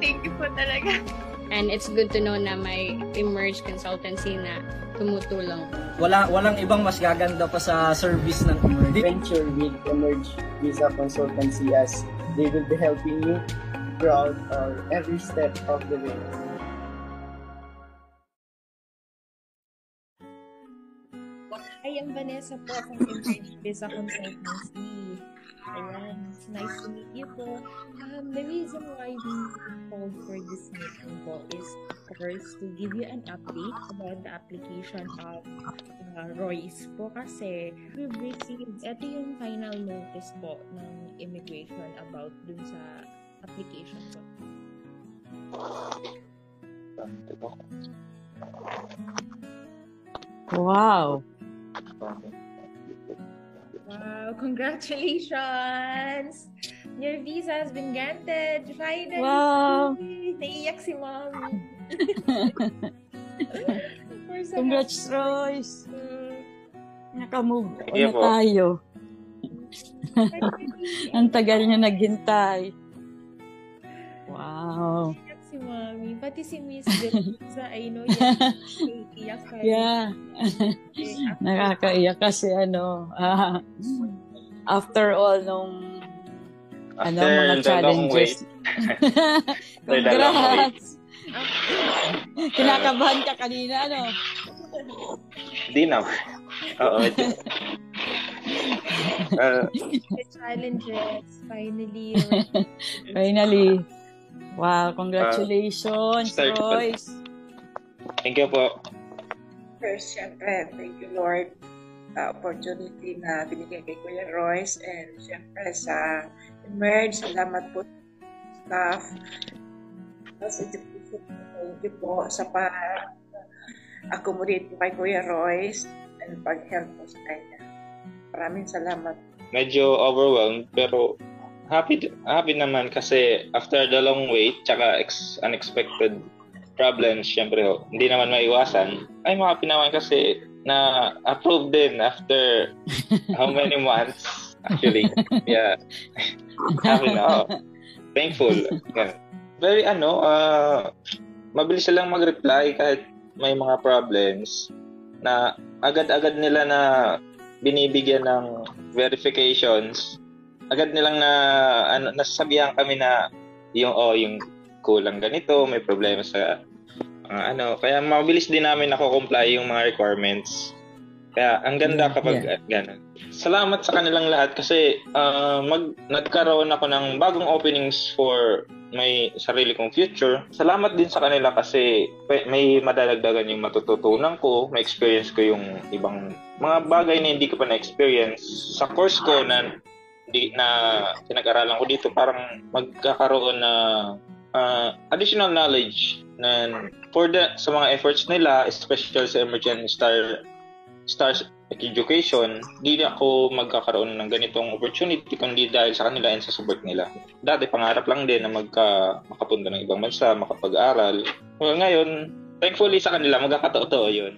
Thank you po talaga. And it's good to know na may Emerge consultancy na tumutulong. Walang ibang mas gaganda pa sa service ng Emerge. Venture with Emerge Visa Consultancy as they will be helping you throughout every step of the way. I am Vanessa po from Emerge Visa Consultancy. Ayan, it's nice to meet you po. The reason why we called for this meeting po is, of course, to give you an update about the application of Royce po kasi we've received, ito yung final notice po ng immigration about dun sa application po. Wow! Wow, congratulations! Your visa has been granted. Finally! Wow! Naiiyak si Mommy. Congrats, Royce! Nakamove on Sige na po. tayo. Ang tagal niya naghintay. Wow! Naiiyak si Mommy. Pati si Miss Delisa, I know yan. Naiiyak kayo. Yeah. Nakakaiyak kasi after all nung mga challenges. Congrats! Kinakabahan ka kanina, Di na. Oo. The challenges, finally. Finally. Wow, congratulations, Start pa. Royce. Thank you po. First, syempre, thank you, Lord, sa opportunity na binigay kay Kuya Royce, and syempre sa Emerge, salamat po staff. Thank you po sa pa-accommodate po kay Kuya Royce and pag-help po sa kanya. Maraming salamat. Medyo overwhelmed pero happy naman kasi after the long wait tsaka unexpected problems, syempre hindi naman maiwasan. Ay happy naman kasi na approve din after how many months actually. Yeah. Happy na. Thankful. Yeah. Very mabilis silang mag-reply kahit may mga problems na agad-agad nila na binibigyan ng verifications. Agad nilang nasasabihan kami na yung kulang ganito, may problema sa kaya mabilis din namin nako-comply yung mga requirements. Kaya ang ganda kapag ganun. Salamat sa kanilang lahat kasi nagkaroon ako ng bagong openings for may sarili kong future. Salamat din sa kanila kasi may madadagdagan yung matututunan ko, may experience ko yung ibang mga bagay na hindi ko pa na-experience sa course ko na pinag-aralan ko dito. Parang magkakaroon na additional knowledge na sa mga efforts nila, especially sa Emergent Stars Education, di ako magkakaroon ng ganitong opportunity kundi dahil sa kanila and sa support nila. Dati pangarap lang din na makapunta ng ibang bansa, makapag-aral. Well, ngayon, thankfully sa kanila, magkakatotoo yun.